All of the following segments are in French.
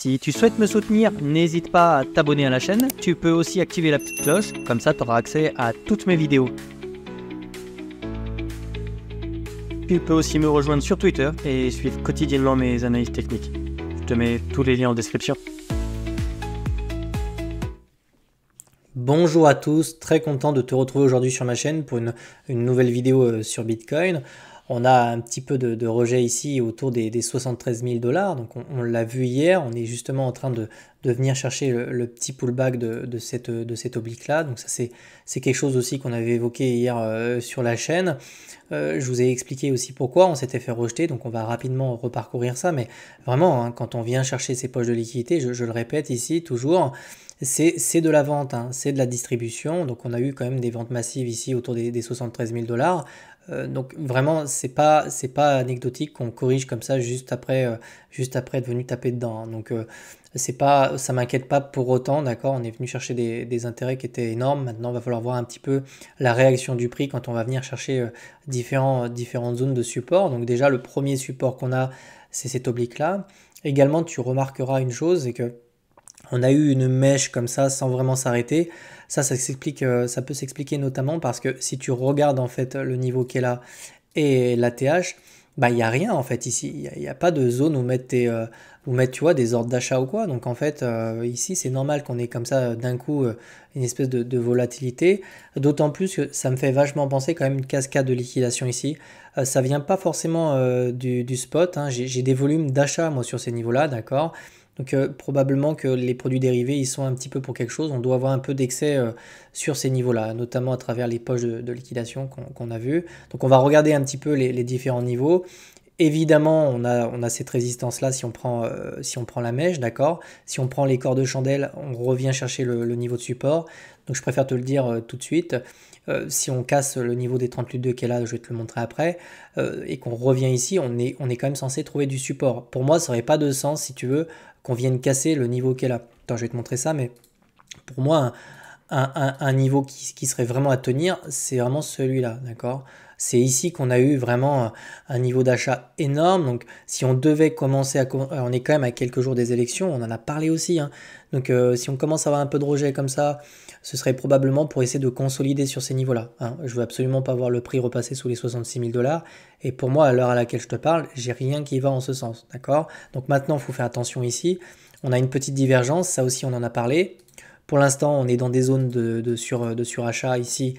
Si tu souhaites me soutenir, n'hésite pas à t'abonner à la chaîne. Tu peux aussi activer la petite cloche, comme ça tu auras accès à toutes mes vidéos. Tu peux aussi me rejoindre sur Twitter et suivre quotidiennement mes analyses techniques. Je te mets tous les liens en description. Bonjour à tous, très content de te retrouver aujourd'hui sur ma chaîne pour une nouvelle vidéo sur Bitcoin. On a un petit peu de rejet ici autour des 73 000 $, donc on l'a vu hier, on est justement en train de venir chercher le petit pullback de cette oblique-là, donc ça c'est quelque chose aussi qu'on avait évoqué hier sur la chaîne. Je vous ai expliqué aussi pourquoi on s'était fait rejeter, donc on va rapidement reparcourir ça, mais vraiment, hein, quand on vient chercher ces poches de liquidité, je le répète ici toujours, c'est de la vente, hein, c'est de la distribution, donc on a eu quand même des ventes massives ici autour des 73 000 $. Donc vraiment, c'est pas anecdotique qu'on corrige comme ça juste après être venu taper dedans, hein. Donc ça m'inquiète pas pour autant, d'accord. On est venu chercher des intérêts qui étaient énormes. Maintenant, il va falloir voir un petit peu la réaction du prix quand on va venir chercher différentes zones de support. Donc déjà, le premier support qu'on a, c'est cette oblique là. Également, tu remarqueras une chose, c'est que on a eu une mèche comme ça sans vraiment s'arrêter. Ça s'explique, ça peut s'expliquer notamment parce que si tu regardes en fait le niveau qu'est là et l'ATH, bah il n'y a rien en fait ici. Il n'y a pas de zone où mettre tu vois, des ordres d'achat ou quoi. Donc en fait ici c'est normal qu'on ait comme ça d'un coup une espèce de volatilité. D'autant plus que ça me fait vachement penser quand même une cascade de liquidation ici. Ça vient pas forcément du spot, hein. J'ai des volumes d'achat moi sur ces niveaux-là, d'accord. Donc probablement que les produits dérivés, ils sont un petit peu pour quelque chose. On doit avoir un peu d'excès sur ces niveaux-là, notamment à travers les poches de liquidation qu'on a vues. Donc on va regarder un petit peu les différents niveaux. Évidemment, on a cette résistance-là si on prend la mèche, d'accord. Si on prend les corps de chandelle, on revient chercher le niveau de support. Donc je préfère te le dire tout de suite. Si on casse le niveau des 38,2 qui est là, je vais te le montrer après, et qu'on revient ici, on est quand même censé trouver du support. Pour moi, ça n'aurait pas de sens, si tu veux, qu'on vienne casser le niveau qui est là. Attends, je vais te montrer ça, mais pour moi, un niveau qui serait vraiment à tenir, c'est vraiment celui-là, d'accord. C'est ici qu'on a eu vraiment un niveau d'achat énorme. Donc, si on devait commencer on est quand même à quelques jours des élections, on en a parlé aussi, hein. Donc, si on commence à avoir un peu de rejet comme ça, ce serait probablement pour essayer de consolider sur ces niveaux-là, hein. Je veux absolument pas voir le prix repasser sous les 66 000 $. Et pour moi, à l'heure à laquelle je te parle, j'ai rien qui va en ce sens, d'accord. Donc maintenant, il faut faire attention ici. On a une petite divergence, ça aussi on en a parlé. Pour l'instant, on est dans des zones de surachat ici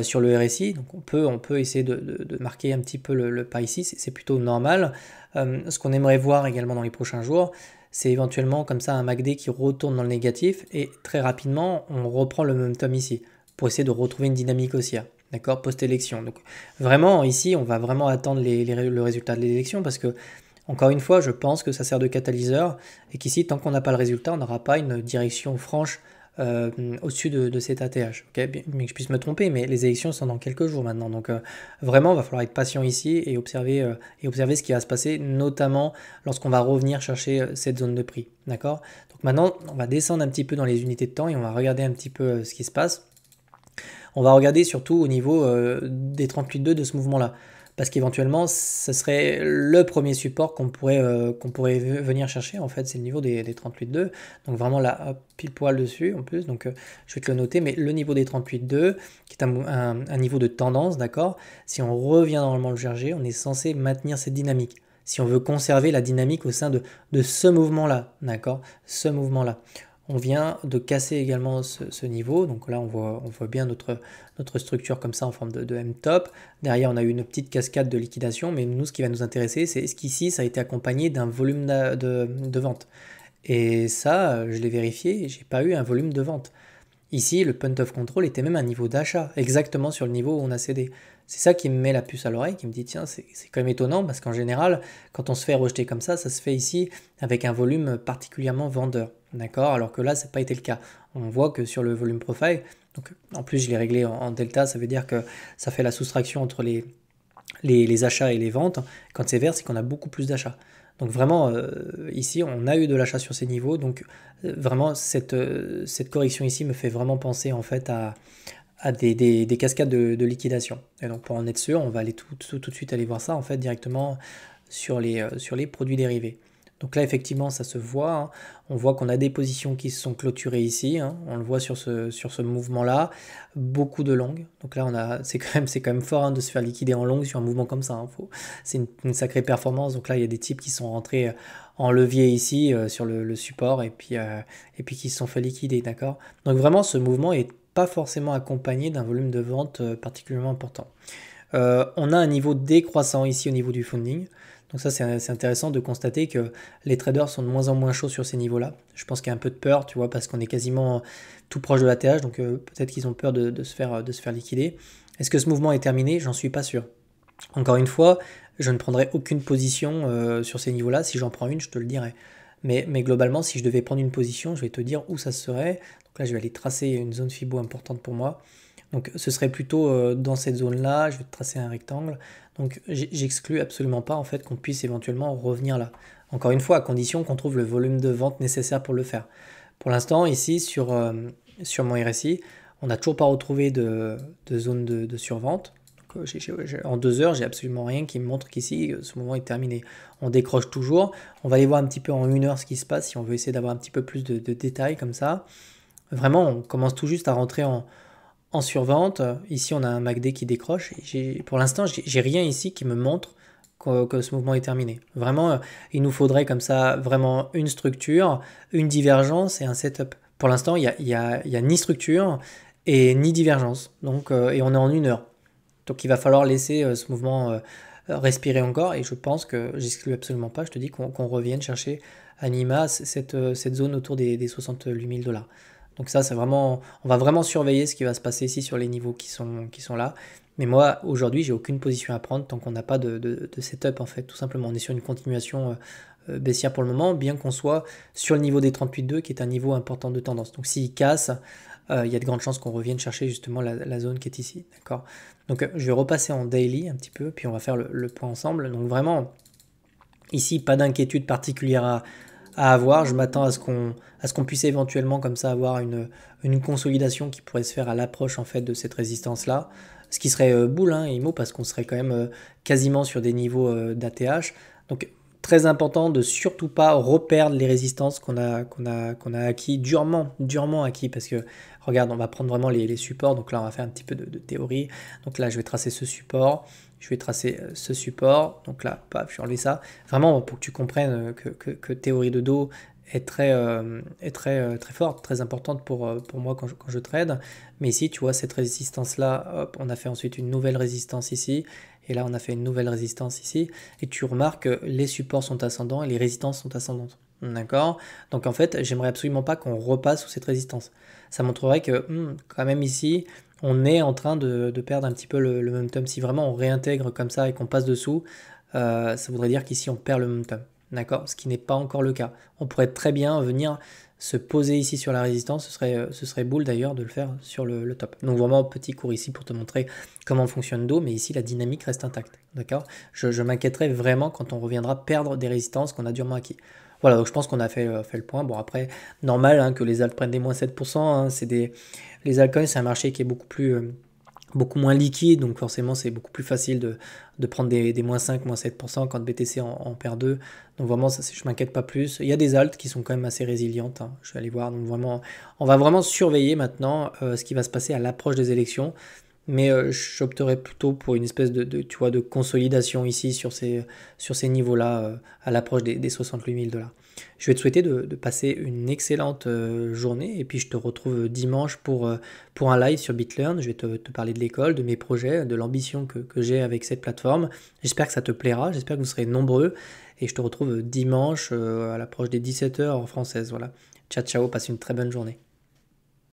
sur le RSI. Donc on peut essayer de marquer un petit peu le pas ici, c'est plutôt normal. Ce qu'on aimerait voir également dans les prochains jours, c'est éventuellement comme ça un MACD qui retourne dans le négatif et très rapidement, on reprend le momentum ici pour essayer de retrouver une dynamique haussière, d'accord, post-élection. Donc vraiment, ici, on va vraiment attendre le résultat de l'élection parce que encore une fois, je pense que ça sert de catalyseur et qu'ici, tant qu'on n'a pas le résultat, on n'aura pas une direction franche au-dessus de cet ATH. Okay, mais que je puisse me tromper, mais les élections sont dans quelques jours maintenant. Donc vraiment, il va falloir être patient ici et observer ce qui va se passer, notamment lorsqu'on va revenir chercher cette zone de prix. D'accord. Donc maintenant, on va descendre un petit peu dans les unités de temps et on va regarder un petit peu ce qui se passe. On va regarder surtout au niveau des 38,2 de ce mouvement-là. Parce qu'éventuellement, ce serait le premier support qu'on pourrait venir chercher. En fait, c'est le niveau des 38,2. Donc vraiment là, pile poil dessus en plus. Donc je vais te le noter. Mais le niveau des 38,2, qui est un niveau de tendance, d'accord. Si on revient normalement le chercher, on est censé maintenir cette dynamique. Si on veut conserver la dynamique au sein de ce mouvement-là, d'accord. Ce mouvement-là. On vient de casser également ce niveau. Donc là, on voit bien notre structure comme ça en forme de M-top. Derrière, on a eu une petite cascade de liquidation. Mais nous, ce qui va nous intéresser, c'est ce qu'ici, ça a été accompagné d'un volume de vente. Et ça, je l'ai vérifié, j'ai pas eu un volume de vente. Ici, le point of control était même un niveau d'achat, exactement sur le niveau où on a cédé. C'est ça qui me met la puce à l'oreille, qui me dit tiens, c'est quand même étonnant parce qu'en général, quand on se fait rejeter comme ça se fait ici avec un volume particulièrement vendeur. D'accord. Alors que là, ça n'a pas été le cas. On voit que sur le volume profile, donc en plus je l'ai réglé en delta, ça veut dire que ça fait la soustraction entre les achats et les ventes. Quand c'est vert, c'est qu'on a beaucoup plus d'achats. Donc vraiment, ici, on a eu de l'achat sur ces niveaux. Donc vraiment, cette correction ici me fait vraiment penser en fait à des cascades de liquidation. Et donc pour en être sûr, on va aller tout de suite aller voir ça en fait directement sur les produits dérivés. Donc là, effectivement, ça se voit, hein. On voit qu'on a des positions qui se sont clôturées ici, hein. On le voit sur ce mouvement-là. Beaucoup de longues. Donc là, c'est quand même fort, hein, de se faire liquider en longue sur un mouvement comme ça, hein. C'est une sacrée performance. Donc là, il y a des types qui sont rentrés en levier ici sur le support et puis qui se sont fait liquider, d'accord? Donc vraiment, ce mouvement est pas forcément accompagné d'un volume de vente particulièrement important. On a un niveau décroissant ici au niveau du funding. Donc ça, c'est intéressant de constater que les traders sont de moins en moins chauds sur ces niveaux-là. Je pense qu'il y a un peu de peur, tu vois, parce qu'on est quasiment tout proche de l'ATH, donc peut-être qu'ils ont peur de se faire liquider. Est-ce que ce mouvement est terminé? J'en suis pas sûr. Encore une fois, je ne prendrai aucune position sur ces niveaux-là. Si j'en prends une, je te le dirai. Mais globalement, si je devais prendre une position, je vais te dire où ça serait. Donc là, je vais aller tracer une zone Fibo importante pour moi. Donc ce serait plutôt dans cette zone-là, je vais te tracer un rectangle. Donc j'exclus absolument pas en fait qu'on puisse éventuellement revenir là. Encore une fois, à condition qu'on trouve le volume de vente nécessaire pour le faire. Pour l'instant, ici sur mon RSI, on n'a toujours pas retrouvé de zone de survente. Donc, en 2 heures, j'ai absolument rien qui me montre qu'ici, ce mouvement est terminé. On décroche toujours. On va aller voir un petit peu en 1 heure ce qui se passe si on veut essayer d'avoir un petit peu plus de détails comme ça. Vraiment, on commence tout juste à rentrer en survente. Ici, on a un MACD qui décroche. Pour l'instant, j'ai rien ici qui me montre que ce mouvement est terminé. Vraiment, il nous faudrait comme ça vraiment une structure, une divergence et un setup. Pour l'instant, il y a ni structure et ni divergence. Donc, et on est en 1 heure. Donc, il va falloir laisser ce mouvement respirer encore. Et je pense que j'exclus absolument pas. Je te dis qu'on revienne chercher à minima cette zone autour des 68 000 $. Donc ça, c'est vraiment, on va vraiment surveiller ce qui va se passer ici sur les niveaux qui sont là. Mais moi, aujourd'hui, j'ai aucune position à prendre tant qu'on n'a pas de setup, en fait. Tout simplement, on est sur une continuation baissière pour le moment, bien qu'on soit sur le niveau des 38,2, qui est un niveau important de tendance. Donc s'il casse, il y a de grandes chances qu'on revienne chercher justement la zone qui est ici. D'accord. Donc je vais repasser en daily un petit peu, puis on va faire le point ensemble. Donc vraiment, ici, pas d'inquiétude particulière à avoir. Je m'attends à ce qu'on puisse éventuellement comme ça avoir une consolidation qui pourrait se faire à l'approche en fait de cette résistance là, ce qui serait boule, hein, IMO, parce qu'on serait quand même quasiment sur des niveaux d'ATH. Donc très important de surtout pas reperdre les résistances qu'on a acquis durement acquis, parce que regarde, on va prendre vraiment les supports. Donc là, on va faire un petit peu de théorie. Donc là, je vais tracer ce support. Je vais tracer ce support. Donc là, paf, je vais enlever ça. Vraiment, pour que tu comprennes que théorie de dos est très forte, très importante pour moi quand je trade. Mais ici, tu vois, cette résistance-là, hop, on a fait ensuite une nouvelle résistance ici. Et là, on a fait une nouvelle résistance ici. Et tu remarques que les supports sont ascendants et les résistances sont ascendantes. D'accord? Donc en fait, j'aimerais absolument pas qu'on repasse sous cette résistance. Ça montrerait que quand même ici, on est en train de perdre un petit peu le momentum. Si vraiment on réintègre comme ça et qu'on passe dessous, ça voudrait dire qu'ici on perd le momentum. D'accord? Ce qui n'est pas encore le cas. On pourrait très bien venir se poser ici sur la résistance. Ce serait boule d'ailleurs de le faire sur le top. Donc vraiment petit cours ici pour te montrer comment fonctionne Do, mais ici la dynamique reste intacte. D'accord? Je m'inquiéterais vraiment quand on reviendra perdre des résistances qu'on a durement acquis. Voilà, donc je pense qu'on a fait le point. Bon, après, normal que les alts prennent des moins 7%. Hein, les altcoins, c'est un marché qui est beaucoup moins liquide, donc forcément, c'est beaucoup plus facile de prendre des moins 5, moins 7% quand BTC en perd 2. Donc vraiment, ça, je ne m'inquiète pas plus. Il y a des alts qui sont quand même assez résilientes. Hein, je vais aller voir. Donc vraiment, on va vraiment surveiller maintenant ce qui va se passer à l'approche des élections. Mais j'opterais plutôt pour une espèce tu vois, de consolidation ici sur ces niveaux-là à l'approche des 68 000 $. Je vais te souhaiter de passer une excellente journée et puis je te retrouve dimanche pour un live sur BitLearn. Je vais te parler de l'école, de mes projets, de l'ambition que j'ai avec cette plateforme. J'espère que ça te plaira, j'espère que vous serez nombreux et je te retrouve dimanche à l'approche des 17 h en française. Voilà. Ciao, ciao, passe une très bonne journée.